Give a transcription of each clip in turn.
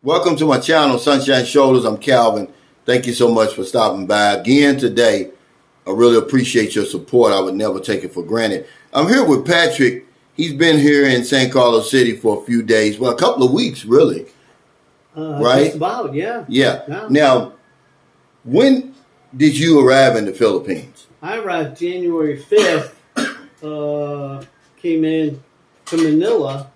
Welcome to my channel, Sunshine Shoulders. I'm Calvin. Thank you so much for stopping by again today. I really appreciate your support. I would never take it for granted. I'm here with Patrick. He's been here in St. Carlos City for a few days. Well, a couple of weeks, really. Right? Just about, yeah. Yeah. No. Now, when did you arrive in the Philippines? I arrived January 5th, came in to Manila,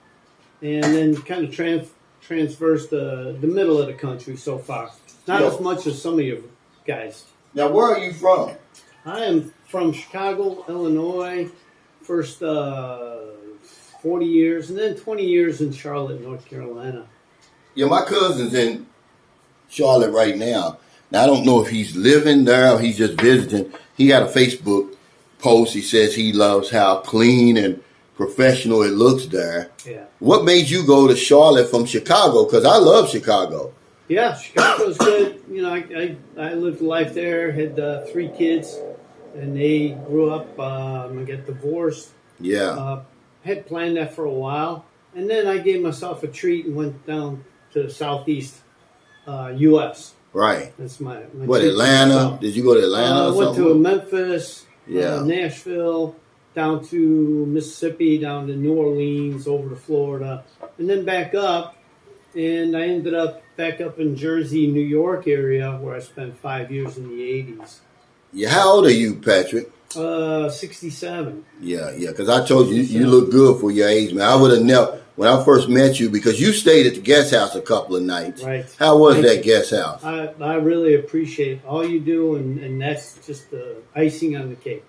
and then kind of transversed the middle of the country so far. Not as much as some of you guys. Now, where are you from? I am from Chicago, Illinois, first 40 years, and then 20 years in Charlotte, North Carolina. Yeah, my cousin's in Charlotte right now. Now, I don't know if he's living there or he's just visiting. He got a Facebook post. He says he loves how clean and professional it looks there. Yeah. What made you go to Charlotte from Chicago? Because I love Chicago. Yeah, Chicago's good. You know, I lived life there, had 3 kids, and they grew up, I got divorced. Yeah. Had planned that for a while. And then I gave myself a treat and went down to the southeast U.S. Right. That's my what, Atlanta? Did you go to Atlanta or went something? to Memphis, Yeah. Nashville, down to Mississippi, down to New Orleans, over to Florida, and then back up. And I ended up back up in Jersey, New York area, where I spent 5 years in the 80s. Yeah. How old are you, Patrick? 67. Yeah, because I told you, you look good for your age, man. I would have never, when I first met you, because you stayed at the guest house a couple of nights. Right. How was that guest house? I really appreciate all you do, and that's just the icing on the cake.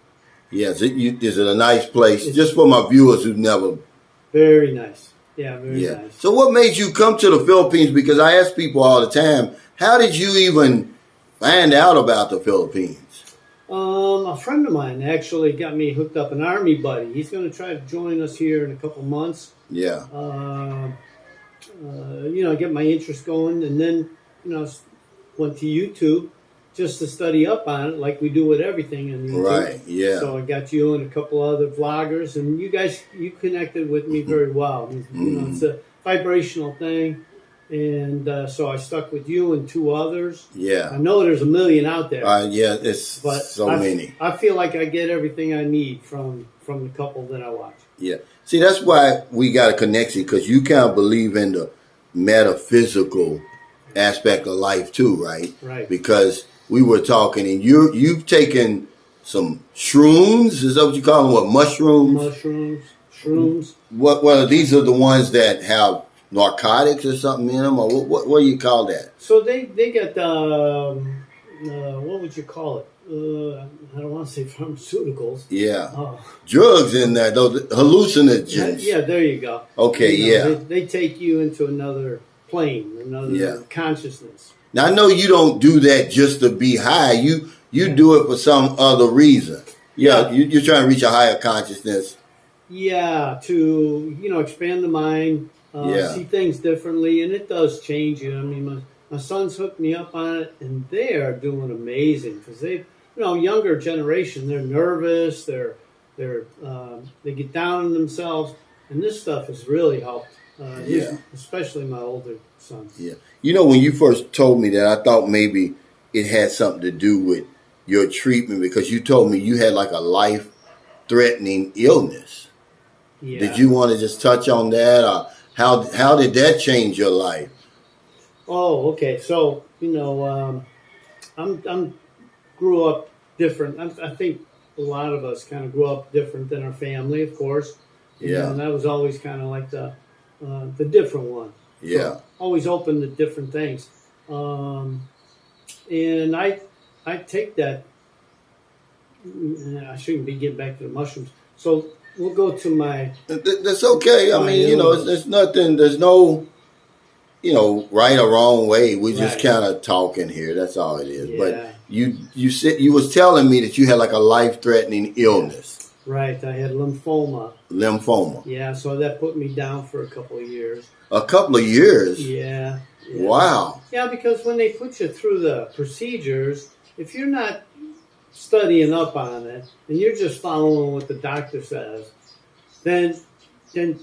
Yes, is it a nice place? Just for my viewers who've never. Very nice. Yeah, very nice. So what made you come to the Philippines? Because I ask people all the time, how did you even find out about the Philippines? A friend of mine actually got me hooked up, an Army buddy. He's going to try to join us here in a couple months. Yeah. Get my interest going, and then, went to YouTube just to study up on it, like we do with everything on YouTube. Right, yeah. So I got you and a couple other vloggers, and you connected with me very well. It's a vibrational thing. And so I stuck with you and 2 others. Yeah. I know there's a million out there. Yeah, it's so many. I feel like I get everything I need from the couple that I watch. Yeah. See, that's why we got a connection, because you kind of believe in the metaphysical aspect of life too, right? Right. Because we were talking, and you've taken some shrooms. Is that what you call them? What, mushrooms? Shrooms. Well, these are the ones that have narcotics or something in them, or what do you call that? So they get what would you call it? I don't want to say pharmaceuticals. Yeah, drugs in there, those hallucinogens. Yeah, there you go. Okay, they take you into another plane, another consciousness. Now I know you don't do that just to be high. You do it for some other reason. Yeah, you're trying to reach a higher consciousness. Yeah, to expand the mind. See things differently, and it does change you. I mean, my sons hooked me up on it, and they are doing amazing, because they, younger generation, they're nervous, they get down on themselves, and this stuff has really helped. Especially my older sons. Yeah, when you first told me that, I thought maybe it had something to do with your treatment, because you told me you had like a life-threatening illness. Yeah. Did you want to just touch on that, or how did that change your life? Oh, okay. So I'm grew up different. I think a lot of us kind of grew up different than our family, of course. And that was always kind of like the different one. Yeah. So always open to different things. And I take that. I shouldn't be getting back to the mushrooms. So we'll go to my. That's okay. I mean, there's nothing. There's no, right or wrong way. We're just kind of talking here. That's all it is. Yeah. But you said, you was telling me that you had like a life-threatening illness. Right. I had lymphoma. Yeah. So that put me down for a couple of years. A couple of years. Yeah. Wow. Yeah, because when they put you through the procedures, if you're not studying up on it and you're just following what the doctor says, then then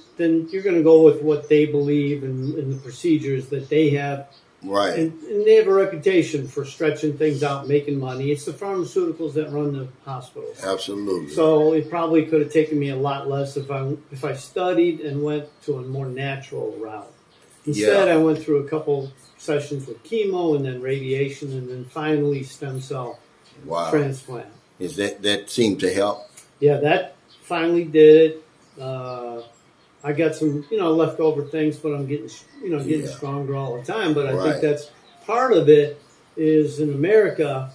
you're going to go with what they believe and the procedures that they have. Right. And they have a reputation for stretching things out, making money. It's the pharmaceuticals that run the hospitals. Absolutely. So it probably could have taken me a lot less if I studied and went to a more natural route. Instead, I went through a couple sessions with chemo and then radiation and then finally stem cell transplant. Is that seemed to help? Yeah, that finally did it. I got some, leftover things, but I'm getting stronger all the time. But I think that's part of it is in America,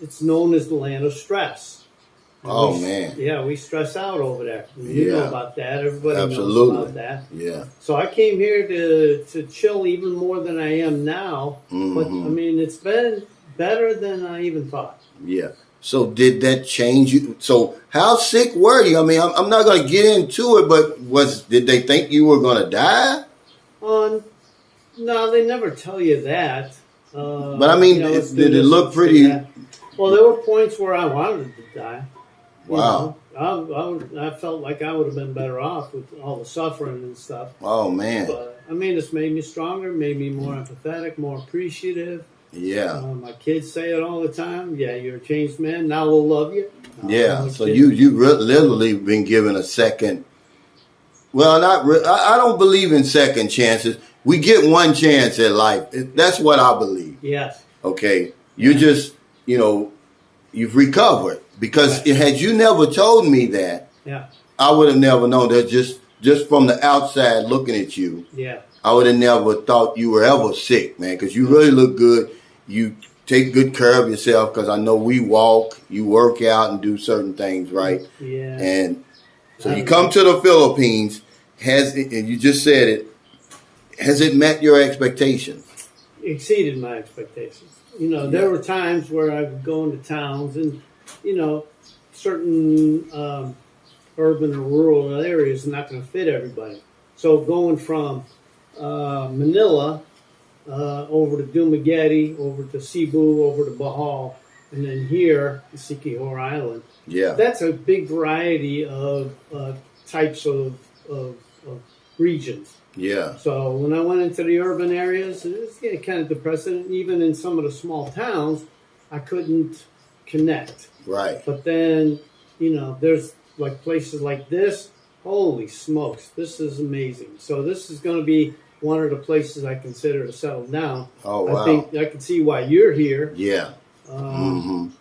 it's known as the land of stress. Man. Yeah, we stress out over there. You know about that. Everybody knows about that. Yeah. So I came here to chill even more than I am now. Mm-hmm. But, I mean, it's been better than I even thought. Yeah. So did that change you? So how sick were you? I mean, I'm not going to get into it, but did they think you were going to die? No, they never tell you that. But I mean, did it look pretty? Well, there were points where I wanted to die. Wow. I felt like I would have been better off with all the suffering and stuff. Oh, man. But, I mean, it's made me stronger, made me more empathetic, more appreciative. Yeah. My kids say it all the time. Yeah, you're a changed man. Now we'll love you. So you literally been given a second. Well, I don't believe in second chances. We get one chance at life. That's what I believe. Yes. Okay. You just, you've recovered. Because had you never told me that, I would have never known that just from the outside looking at you. Yeah. I would have never thought you were ever sick, man, because you really look good. You take good care of yourself because I know we walk, you work out and do certain things, right? Yeah. And so you come to the Philippines, and you just said it, has it met your expectations? Exceeded my expectations. There were times where I would go into towns and, certain urban or rural areas are not going to fit everybody. So going from Manila over to Dumaguete, over to Cebu, over to Bohol, and then here, Siquijor Island. Yeah. That's a big variety of types of regions. Yeah. So when I went into the urban areas, it was kind of depressing. Even in some of the small towns, I couldn't connect. Right. But then, there's like places like this. Holy smokes, this is amazing. So this is going to be one of the places I consider to settle down. Oh, wow. I think I can see why you're here. Yeah. So,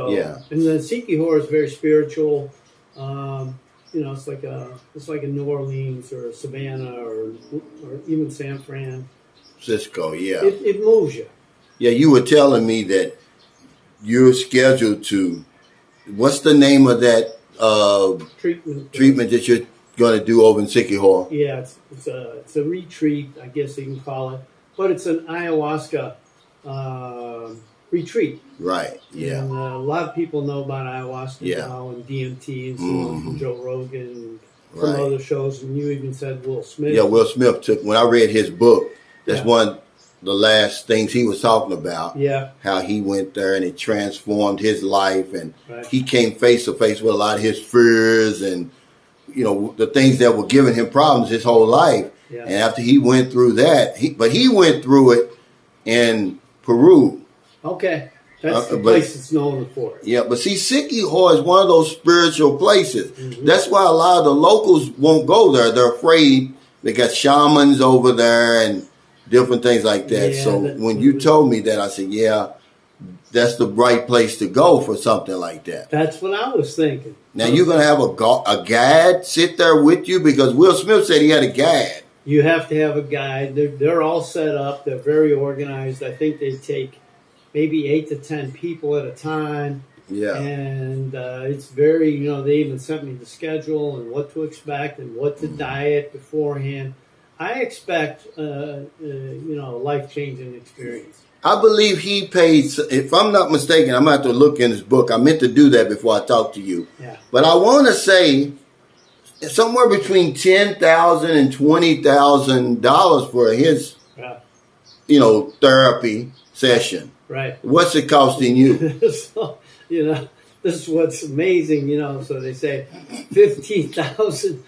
yeah. And then Siquijor is very spiritual. It's like a New Orleans or a Savannah or even San Francisco. Yeah. It moves you. Yeah, you were telling me that you're scheduled to. What's the name of that treatment that you're going to do over in Siquijor? Yeah, it's a retreat, I guess you can call it, but it's an ayahuasca retreat. Right. Yeah. And a lot of people know about ayahuasca now and DMT and from Joe Rogan and from other shows. And you even said Will Smith. Yeah, Will Smith when I read his book. That's one. The last things he was talking about, how he went there and it transformed his life, and he came face to face with a lot of his fears and the things that were giving him problems his whole life. Yeah. And after he went through that, he went through it in Peru. Okay, that's the place it's known for. Yeah, but see, Siquijor is one of those spiritual places. Mm-hmm. That's why a lot of the locals won't go there. They're afraid. They got shamans over there and different things like that. Yeah, so when you told me that, I said, that's the right place to go for something like that. That's what I was thinking. Now, you're going to have a guide sit there with you? Because Will Smith said he had a guide. You have to have a guide. They're all set up. They're very organized. I think they take maybe 8 to 10 people at a time. Yeah. And it's very, they even sent me the schedule and what to expect and what to diet beforehand. I expect, a life-changing experience. I believe he paid, if I'm not mistaken, I'm going to have to look in his book. I meant to do that before I talk to you. Yeah. But I want to say somewhere between $10,000 and $20,000 for his, therapy session. Right. What's it costing you? So, this is what's amazing, you know. So they say 15,000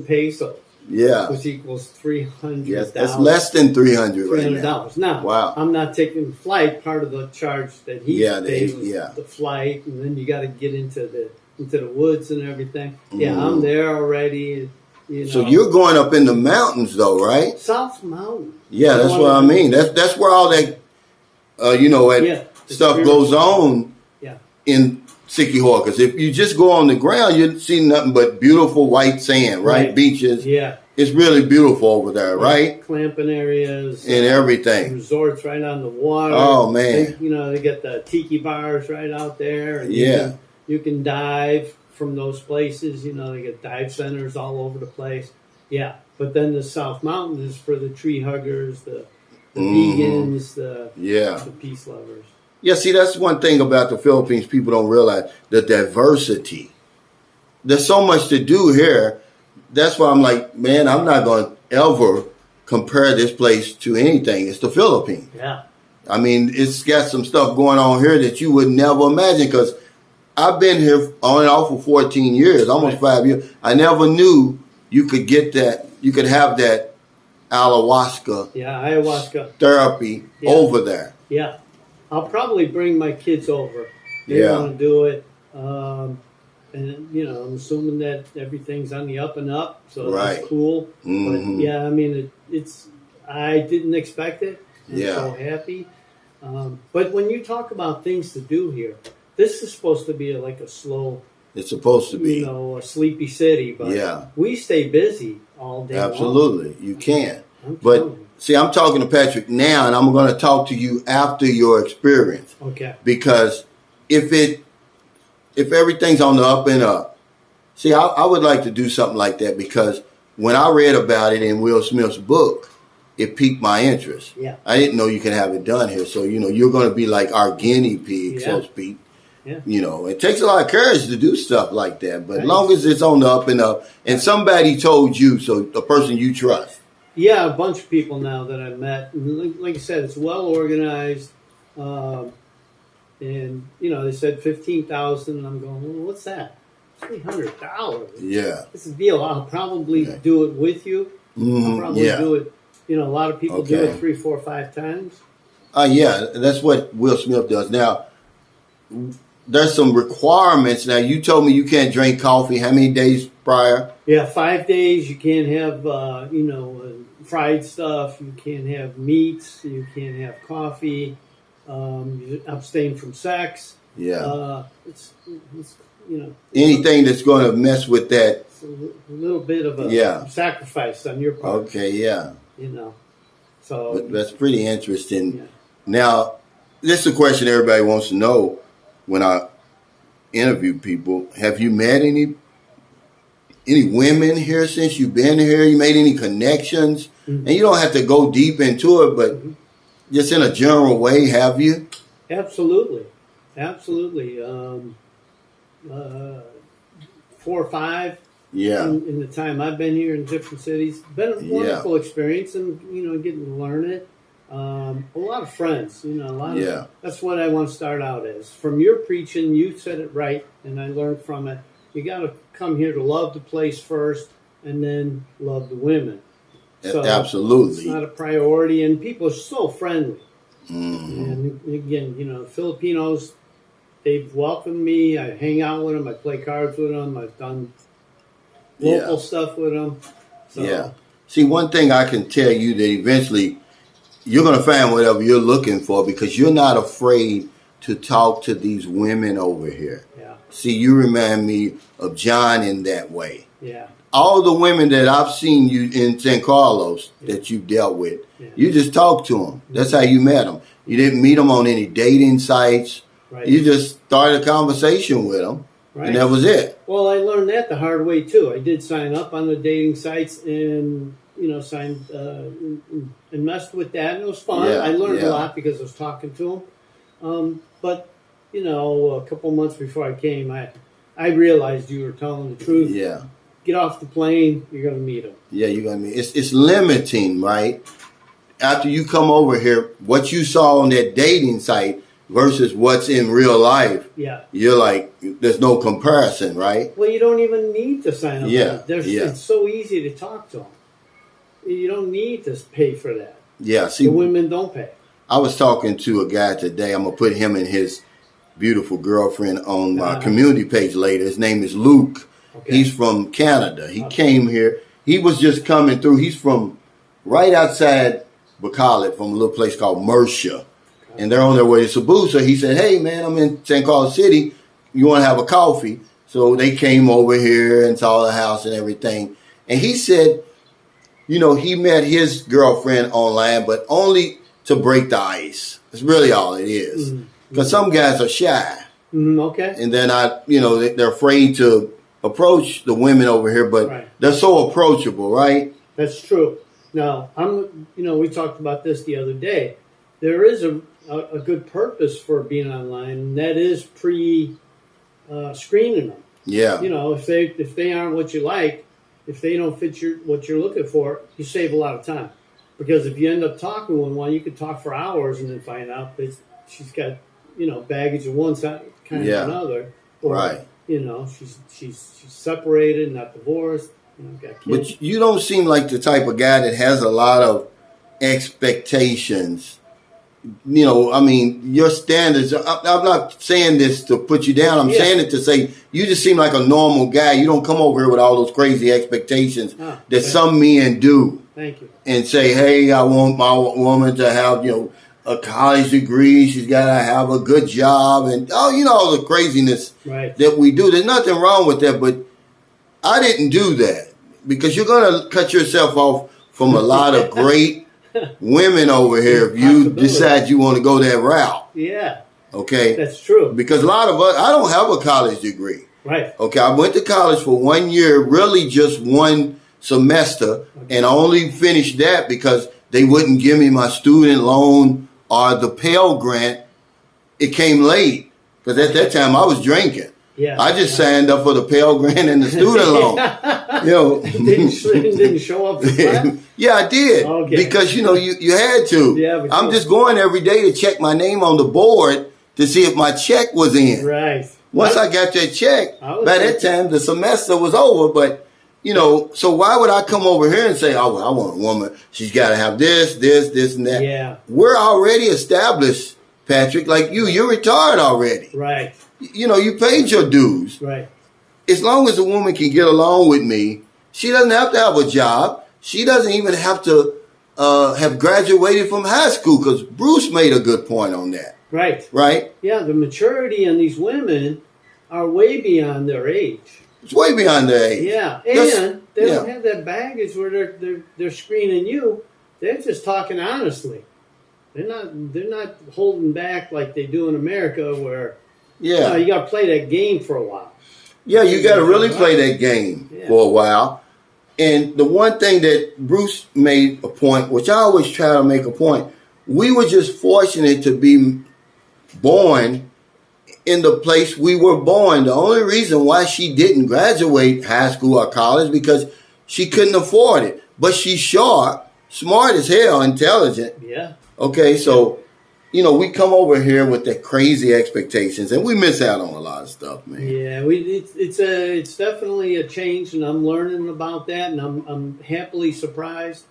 pesos. Yeah. Which equals $300. Yes, that's less than $300 right now. Now, wow. I'm not taking the flight. Part of the charge that he paid was the flight, and then you got to get into the woods and everything. Yeah, I'm there already. You know. So you're going up in the mountains, though, right? South Mountain. Yeah, that's what I mean. That's where all that, stuff goes on. Yeah. In Siquijor, because if you just go on the ground, you see nothing but beautiful white sand, right? Beaches. Yeah. It's really beautiful over there, right? Clamping areas. And everything. Resorts right on the water. Oh, man. They get the tiki bars right out there. And you can dive from those places. You know, they get dive centers all over the place. Yeah. But then the South Mountain is for the tree huggers, the vegans, the peace lovers. Yeah, see, that's one thing about the Philippines people don't realize, the diversity. There's so much to do here. That's why I'm like, man, I'm not going to ever compare this place to anything. It's the Philippines. Yeah. I mean, it's got some stuff going on here that you would never imagine, because I've been here on and off for 14 years, almost 5 years. I never knew you could get that, you could have that ayahuasca therapy over there. Yeah. I'll probably bring my kids over. They want to do it. And, you know, I'm assuming that everything's on the up and up. So that's cool. Mm-hmm. But, yeah, I mean, I didn't expect it. I'm so happy. But when you talk about things to do here, this is supposed to be like a slow. It's supposed to be. You know, a sleepy city. But we stay busy all day Absolutely. long. You can. But see, I'm talking to Patrick now, and I'm going to talk to you after your experience. Okay. Because if everything's on the up and up, see, I would like to do something like that, because when I read about it in Will Smith's book, it piqued my interest. Yeah. I didn't know you can have it done here. So, you know, you're going to be like our guinea pig, so to speak. Yeah. You know, it takes a lot of courage to do stuff like that. But as long as it's on the up and up, and somebody told you, so the person you trust. Yeah, a bunch of people now that I've met. And like I said, it's well organized. And, you know, they said 15,000, and I'm going, well, what's that? $300. Yeah. It's a deal. I'll probably do it with you. I'll probably do it. You know, a lot of people do it 3, 4, 5 times. Yeah, that's what Will Smith does. Now, there's some requirements. Now, you told me you can't drink coffee. How many days prior? Yeah, 5 days. You can't have, fried stuff. You can't have meats. You can't have coffee. You abstain from sex. Yeah. It's you know. Anything that's going to mess with that. It's a little bit of a sacrifice on your part. Okay, yeah. You know. So. That's pretty interesting. Yeah. Now, this is a question everybody wants to know when I interview people. Have you met any women here since you've been here? You made any connections? Mm-hmm. And you don't have to go deep into it, but just in a general way, have you? Absolutely. 4 or 5. Yeah. In the time I've been here in different cities. Been a wonderful experience, and, you know, getting to learn it. A lot of friends, you know, that's what I want to start out as. From your preaching, you said it right, and I learned from it. You got to come here to love the place first, and then love the women. So absolutely. It's not a priority, and people are so friendly. Mm-hmm. And again, you know, Filipinos, they've welcomed me. I hang out with them. I play cards with them. I've done local stuff with them. So. Yeah. See, one thing I can tell you that eventually you're going to find whatever you're looking for, because you're not afraid to talk to these women over here. Yeah. See, you remind me of John in that way. Yeah. All the women that I've seen you in San Carlos that you've dealt with, you just talked to them. That's how you met them. You didn't meet them on any dating sites. Right. You just started a conversation with them, and that was it. Well, I learned that the hard way, too. I did sign up on the dating sites and, you know, signed and messed with that, and it was fun. I learned a lot because I was talking to them. But, you know, a couple months before I came, I realized you were telling the truth. Yeah. Get off the plane, you're going to meet them. Yeah, you're going to meet. It's limiting, right? After you come over here, what you saw on that dating site versus what's in real life, yeah, you're like, there's no comparison, right? Well, you don't even need to sign up. Yeah, It's so easy to talk to them. You don't need to pay for that. Yeah, see, the women don't pay. I was talking to a guy today. I'm gonna put him and his beautiful girlfriend on my community page later. His name is Luke. Okay. He's from Canada. He came here. He was just coming through. He's from right outside Bacalit, from a little place called Mercia. And they're on their way to Cebu. So he said, hey, man, I'm in St. Carlos City. You want to have a coffee? So they came over here and saw the house and everything. And he said, you know, he met his girlfriend online, but only to break the ice. That's really all it is. Because some guys are shy. Okay. And they're not, you know, they're afraid to approach the women over here, but they're so approachable, right? That's true. Now, we talked about this the other day. There is a good purpose for being online, and that is screening them. Yeah. You know, if they aren't what you like, if they don't fit what you're looking for, you save a lot of time. Because if you end up talking with one, you could talk for hours and then find out that she's got, you know, baggage of one side kind of another. Or, you know, she's separated, not divorced, you know, got kids. But you don't seem like the type of guy that has a lot of expectations. You know, I mean, your standards, I'm not saying this to put you down. I'm saying it to say you just seem like a normal guy. You don't come over here with all those crazy expectations that some men do. Thank you. And say, hey, I want my woman to have, you know, a college degree. She's got to have a good job. And, all the craziness that we do. There's nothing wrong with that. But I didn't do that because you're going to cut yourself off from a lot of great women over here if you decide you want to go that route. Yeah. Okay. That's true. Because a lot of us, I don't have a college degree. Right. Okay. I went to college for 1 year, really just one semester, and I only finished that because they wouldn't give me my student loan or the Pell Grant. It came late because at that time I was drinking. Yeah, I just signed up for the Pell Grant and the student loan. You know, didn't show up for class? Yeah, I did. Okay. Because, you know, you had to. Yeah, I'm just going every day to check my name on the board to see if my check was in. Right. Once I got that check, by that time the semester was over. But, you know, so why would I come over here and say, oh, well, I want a woman. She's got to have this, and that. Yeah. We're already established, Patrick. Like you're retired already. Right. You know, you paid your dues. Right. As long as a woman can get along with me, she doesn't have to have a job. She doesn't even have to have graduated from high school, because Bruce made a good point on that. Right. Right? Yeah, the maturity in these women are way beyond their age. It's way beyond their age. Yeah, and they don't have that baggage where they're screening you. They're just talking honestly. They're not holding back like they do in America, where you got to play that game for a while. Yeah, you got to really play that game for a while. And the one thing that Bruce made a point, which I always try to make a point, we were just fortunate to be born in the place we were born. The only reason why she didn't graduate high school or college because she couldn't afford it. But she's sharp, smart as hell, intelligent. Yeah. Okay, so, you know, we come over here with the crazy expectations, and we miss out on a lot of stuff, man. Yeah, it's definitely a change, and I'm learning about that, and I'm happily surprised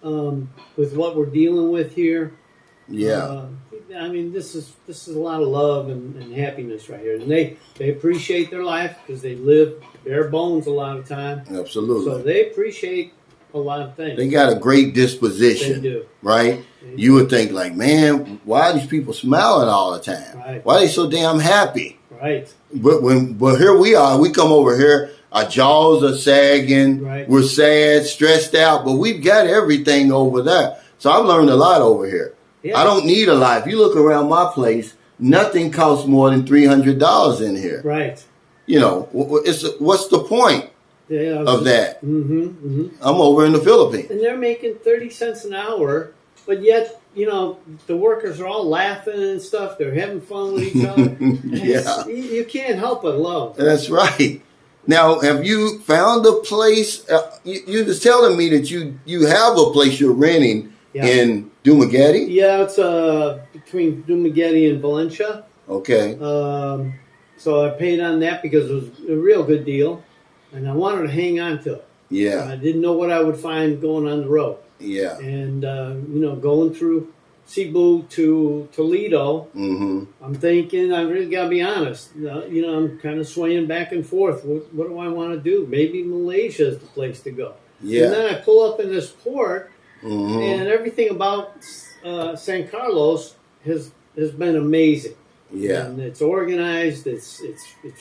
with what we're dealing with here. Yeah. I mean, this is a lot of love and happiness right here, and they appreciate their life because they live bare bones a lot of time. Absolutely. So they appreciate a lot of things. They got a great disposition. They do. Right? You would think like, man, why are these people smiling all the time? Right. Why are they so damn happy? Right. But here we are. We come over here. Our jaws are sagging. Right. We're sad, stressed out. But we've got everything over there. So I've learned a lot over here. Yeah. I don't need a lot. If you look around my place, nothing costs more than $300 in here. Right. You know, what's the point of that? I'm over in the Philippines. And they're making 30 cents an hour. But yet, you know, the workers are all laughing and stuff. They're having fun with each other. Yeah. You can't help but love. That's right. Now, have you found a place? You was telling me that you have a place you're renting in Dumaguete? Yeah, it's between Dumaguete and Valencia. Okay. So I paid on that because it was a real good deal, and I wanted to hang on to it. Yeah. I didn't know what I would find going on the road. Yeah. And, going through Cebu to Toledo, I'm thinking, I really got to be honest, I'm kind of swaying back and forth. What do I want to do? Maybe Malaysia is the place to go. Yeah. And then I pull up in this port, and everything about San Carlos has been amazing. Yeah. And it's organized, it's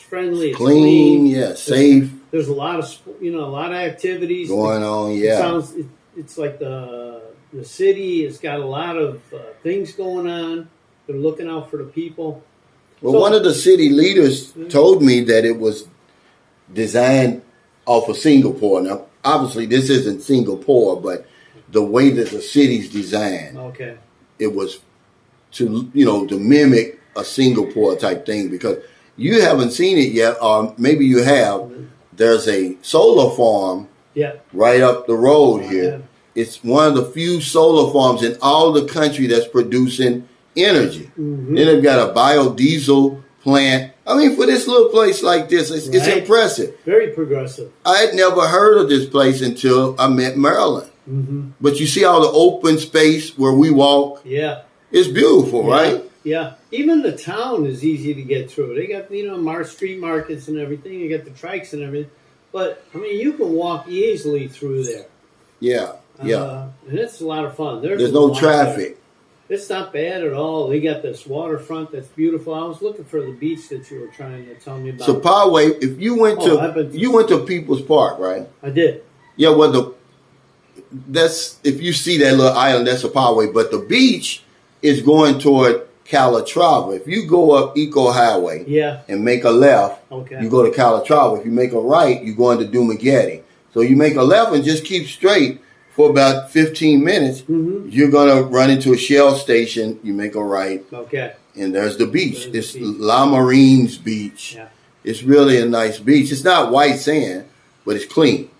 friendly, it's clean, yeah, safe. There's a lot of, a lot of activities going on, yeah. It's like the city has got a lot of things going on. They're looking out for the people. Well, one of the city leaders told me that it was designed off of Singapore. Now, obviously, this isn't Singapore, but the way that the city's designed, it was to mimic a Singapore type thing, because you haven't seen it yet, or maybe you have. There's a solar farm right up the road here. It's one of the few solar farms in all the country that's producing energy. Then they've got a biodiesel plant. I mean, for this little place like this, it's impressive. Very progressive. I had never heard of this place until I met Marilyn. But you see all the open space where we walk? Yeah. It's beautiful, right? Yeah. Even the town is easy to get through. They got, street markets and everything. You got the trikes and everything. But, I mean, you can walk easily through there. Yeah. And it's a lot of fun. There's no traffic. It's not bad at all. They got this waterfront that's beautiful. I was looking for the beach that you were trying to tell me about. So, Poway, if you went to People's Park, right? I did. Yeah, well, if you see that little island, that's a Poway. But the beach is going toward Calatrava. If you go up Eco Highway and make a left, you go to Calatrava. If you make a right, you go into Dumaguete. So you make a left and just keep straight for about 15 minutes. You're going to run into a Shell station. You make a right. And there's the beach. It's La Marine's beach. Yeah. It's really a nice beach. It's not white sand, but it's clean.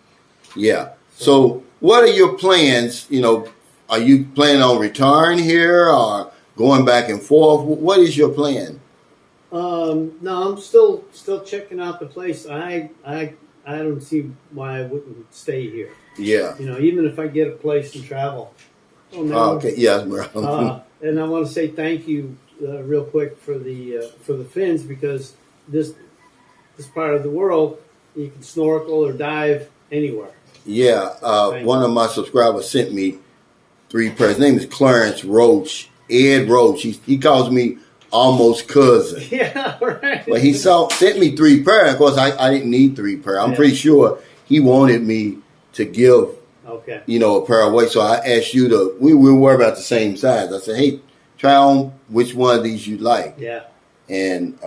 Yeah. So what are your plans? Are you planning on retiring here or going back and forth? What is your plan? No, I'm still checking out the place. I don't see why I wouldn't stay here. Yeah. Even if I get a place and travel. Okay. Yes, and I want to say thank you real quick for the fins, because this part of the world you can snorkel or dive anywhere. Yeah. One of my subscribers sent me 3 pairs. His name is Clarence Roach. Ed Roach. He calls me almost cousin. Yeah, right. But he sent me 3 pairs. Of course, I didn't need 3 pairs. I'm pretty sure he wanted me to give, a pair away. So I asked you we were about the same size. I said, hey, try on which one of these you like. Yeah. And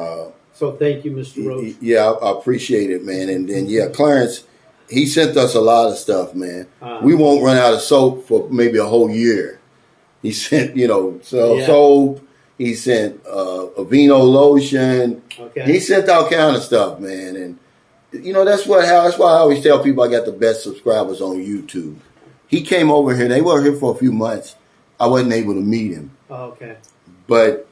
so thank you, Mr. Roach. Yeah, I appreciate it, man. And then, Clarence, he sent us a lot of stuff, man. We won't run out of soap for maybe a whole year. He sent, soap. He sent Aveeno lotion. He sent all kind of stuff, man. And that's why I always tell people I got the best subscribers on YouTube. He came over here. They were here for a few months. I wasn't able to meet him. But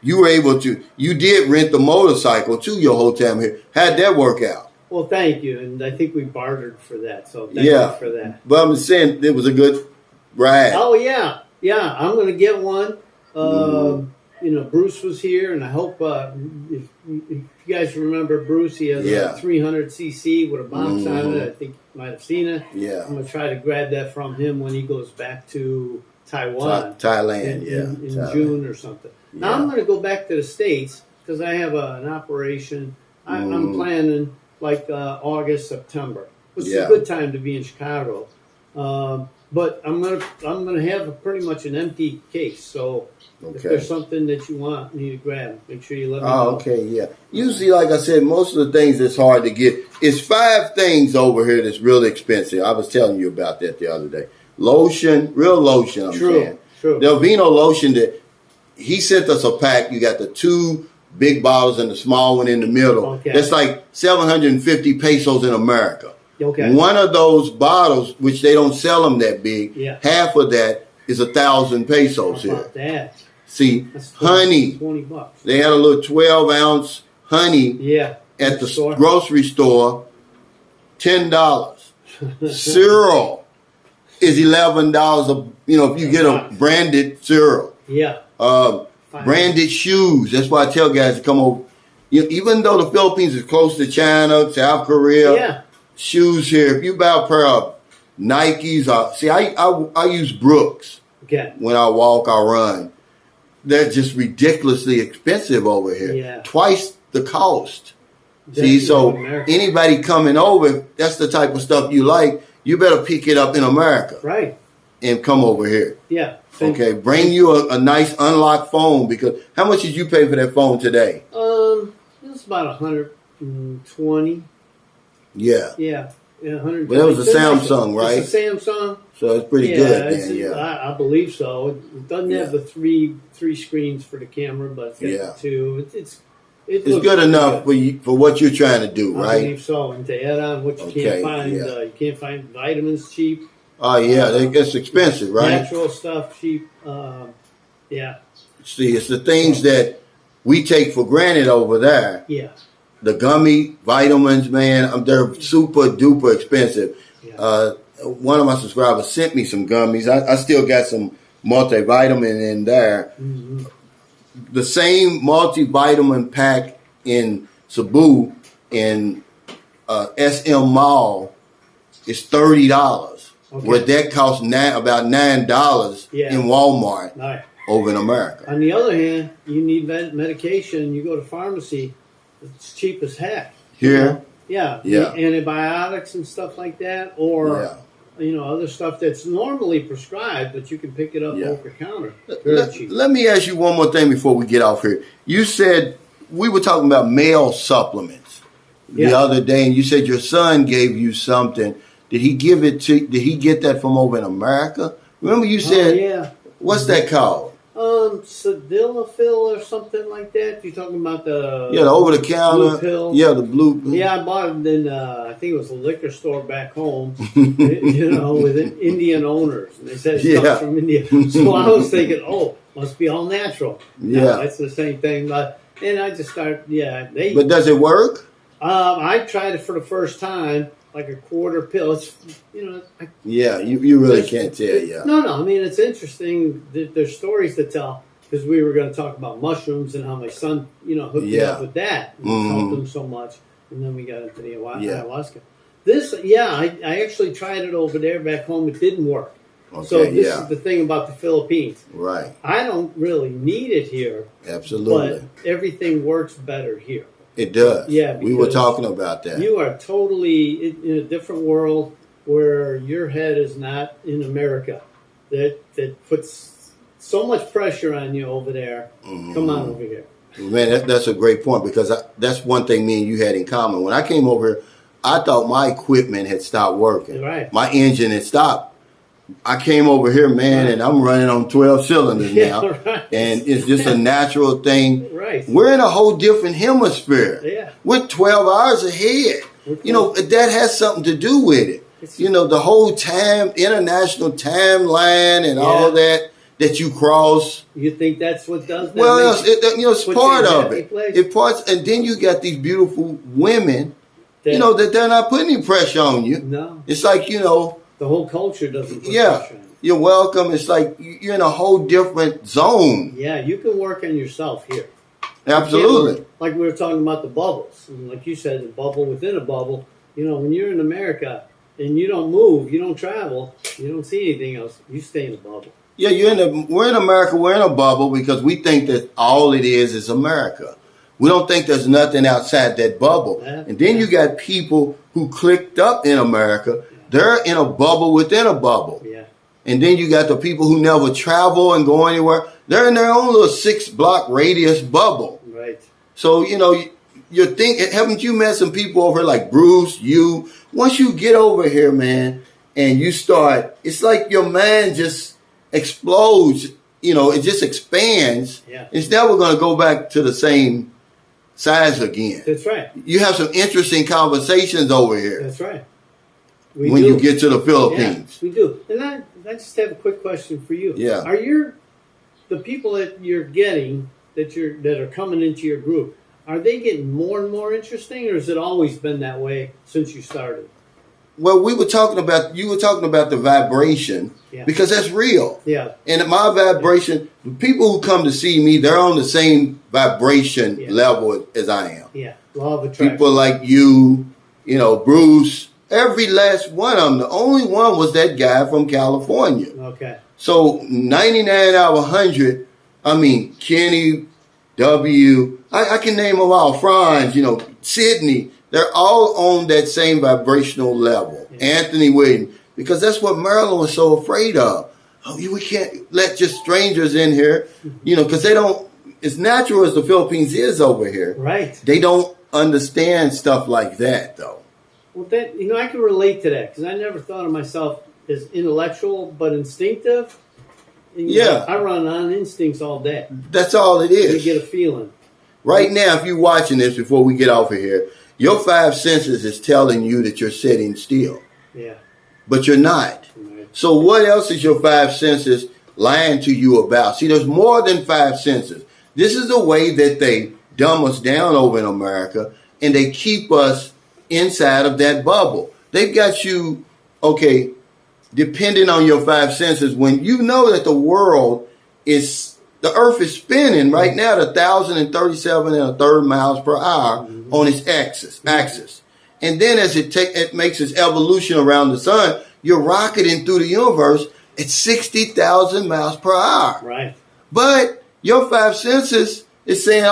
you were able to. You did rent the motorcycle to your whole time here. How'd that work out? Well, thank you, and I think we bartered for that. So thank you for that. But I'm saying it was a good ride. Oh yeah. I'm going to get one. Bruce was here, and I hope if you guys remember Bruce, he has a 300cc with a box on it. I think you might have seen it. Yeah. I'm going to try to grab that from him when he goes back to Taiwan. Thailand, in June or something. Yeah. Now I'm going to go back to the States because I have an operation. I'm planning like August, September, which is a good time to be in Chicago. But I'm gonna have pretty much an empty case. So if there's something that you need to grab, make sure you let me know. Okay, yeah. Usually, like I said, most of the things that's hard to get. It's 5 things over here that's really expensive. I was telling you about that the other day. Lotion, real lotion. I'm saying. True. The Aveeno lotion that he sent us a pack. You got the 2 big bottles and the small one in the middle. That's like 750 pesos in America. Okay. One of those bottles, which they don't sell them that big, half of that is 1,000 pesos How here. about that? See, That's honey. $20. They had a little 12-ounce honey at the grocery store, $10. Cereal is $11. If you get a branded cereal. Yeah. Branded shoes. That's why I tell guys to come over. Even though the Philippines is close to China, South Korea, shoes here. If you buy a pair of Nikes, I use Brooks when I walk, I run. They're just ridiculously expensive over here. Yeah. Twice the cost. Definitely. See, so anybody coming over, if that's the type of stuff you like, you better pick it up in America. Right. And come over here. Yeah. Okay. Bring you a nice unlocked phone, because how much did you pay for that phone today? It was about 120. Yeah. Yeah. Yeah, 120. But that was a Samsung, right? It's a Samsung. So it's pretty good then, I believe so. It doesn't have the three screens for the camera, but it's got the two. It's good enough for what you're trying to do, right? I believe so. And to add on what you can't find, you can't find vitamins cheap. Oh, it's expensive, right? Natural stuff cheap. See, it's the things that we take for granted over there. Yeah. The gummy vitamins, man, they're super duper expensive. Yeah. One of my subscribers sent me some gummies. I still got some multivitamin in there. Mm-hmm. The same multivitamin pack in Cebu in SM Mall is $30. Okay. Where that costs about $9 in Walmart over in America. On the other hand, you need medication. You go to pharmacy, it's cheap as heck. Here? Yeah. Antibiotics and stuff like that, or other stuff that's normally prescribed, but you can pick it up over counter. Very cheap. Let me ask you one more thing before we get off here. You said we were talking about male supplements the other day, and you said your son gave you something. Did he get that from over in America? Remember you said, what's that called? Sildenafil or something like that. You're talking about the over the counter pill. Yeah, the blue pill. Yeah, I bought it in I think it was a liquor store back home. With Indian owners, and they said it comes from India. So I was thinking, must be all natural. No, it's the same thing. And I just started. But does it work? I tried it for the first time. Like a quarter pill. It's you really can't tell. No. I mean, it's interesting. There's stories to tell, because we were going to talk about mushrooms and how my son, hooked me up with that. And helped him so much, and then we got into the ayahuasca. This, I actually tried it over there back home. It didn't work. Okay, so this is the thing about the Philippines. Right. I don't really need it here. Absolutely. But everything works better here. It does. Yeah, we were talking about that. You are totally in a different world where your head is not in America. That puts so much pressure on you over there. Mm-hmm. Come on over here. Man, that's a great point, because that's one thing me and you had in common. When I came over here, I thought my equipment had stopped working. Right. My engine had stopped. I came over here, man, and I'm running on 12 cylinders now. Right. And it's just a natural thing. Right. We're in a whole different hemisphere. Yeah. We're 12 hours ahead. That has something to do with it. The whole international timeline and all that you cross. You think that's what does that? Well, it's part of it. And then you got these beautiful women, that they're not putting any pressure on you. No. It's like, the whole culture doesn't put pressure on you. You're welcome. It's like you're in a whole different zone. Yeah, you can work on yourself here. Absolutely. Like we were talking about the bubbles. And like you said, the bubble within a bubble. When you're in America and you don't move, you don't travel, you don't see anything else, you stay in a bubble. Yeah, we're in America, we're in a bubble because we think that all it is America. We don't think there's nothing outside that bubble. And then you got people who clicked up in America. They're in a bubble within a bubble. Yeah. And then you got the people who never travel and go anywhere. They're in their own little 6-block radius bubble. Right. So, you're thinking, haven't you met some people over here like Bruce, you? Once you get over here, man, and you start, it's like your mind just explodes. It just expands. Yeah. It's never going to go back to the same size again. That's right. You have some interesting conversations over here. That's right. when you get to the Philippines. Yeah, we do. And I just have a quick question for you. Yeah. Are the people that you're getting that are coming into your group, are they getting more and more interesting, or has it always been that way since you started? Well, you were talking about the vibration, because that's real. Yeah. And my vibration, the people who come to see me, they're on the same vibration level as I am. Yeah. Law of attraction. People like you, Bruce, every last one of them. The only one was that guy from California. Okay. So 99 out of 100, Kenny, W, I can name them all, Franz, Sydney. They're all on that same vibrational level. Yeah. Anthony Williams, because that's what Maryland was so afraid of. Oh, we can't let just strangers in here, because they don't, as natural as the Philippines is over here. Right. They don't understand stuff like that, though. Well, I can relate to that, because I never thought of myself as intellectual, but instinctive. And, I run on instincts all day. That's all it is. You get a feeling. Right now, if you're watching this before we get off of here, your five senses is telling you that you're sitting still. Yeah. But you're not. Right. So what else is your five senses lying to you about? See, there's more than five senses. This is the way that they dumb us down over in America, and they keep us inside of that bubble. They've got you, depending on your five senses, when you know that the earth is spinning right now at 1,037 1/3 miles per hour on its axis. And then as it makes its evolution around the sun, you're rocketing through the universe at 60,000 miles per hour. Right. But your five senses is saying,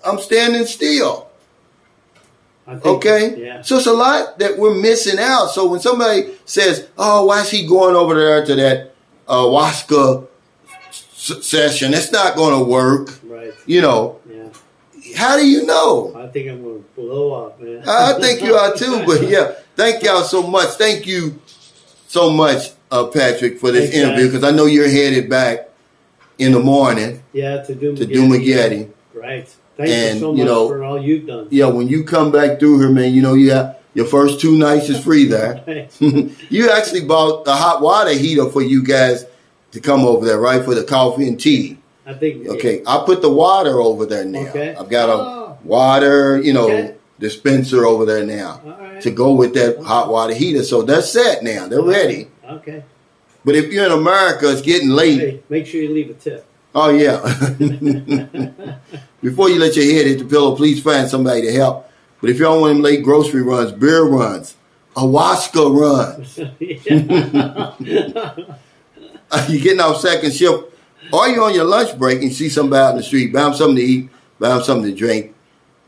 I'm standing still. Yeah. So it's a lot that we're missing out. So when somebody says, why is he going over there to that Ayahuasca session? It's not going to work. Right. Yeah. How do you know? I think I'm going to blow up, man. I think you are too. But thank y'all so much. Thank you so much, Patrick, for this interview, because I know you're headed back in the morning. Yeah, to do Dumaguete. Right. Thank you so much for all you've done. Yeah, when you come back through here, man, you have your first 2 nights is free there. You actually bought a hot water heater for you guys to come over there, right, for the coffee and tea. I think. Okay, I put the water over there now. Okay. I've got a water, dispenser over there now to go with that hot water heater. So they're set now. They're ready. Okay. But if you're in America, it's getting late. Hey, make sure you leave a tip. Oh, yeah. Before you let your head hit the pillow, please find somebody to help. But if you don't want them late grocery runs, beer runs, Ayahuasca runs, you're getting off second shift, or you're on your lunch break and see somebody out in the street, buy them something to eat, buy them something to drink,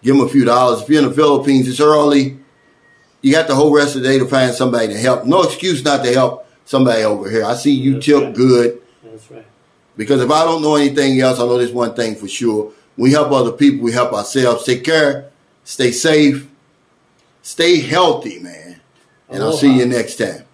give them a few dollars. If you're in the Philippines, it's early. You got the whole rest of the day to find somebody to help. No excuse not to help somebody over here. I see you tip good. That's right. Because if I don't know anything else, I know this one thing for sure. We help other people, we help ourselves. Take care, stay safe, stay healthy, man. And I'll see you next time.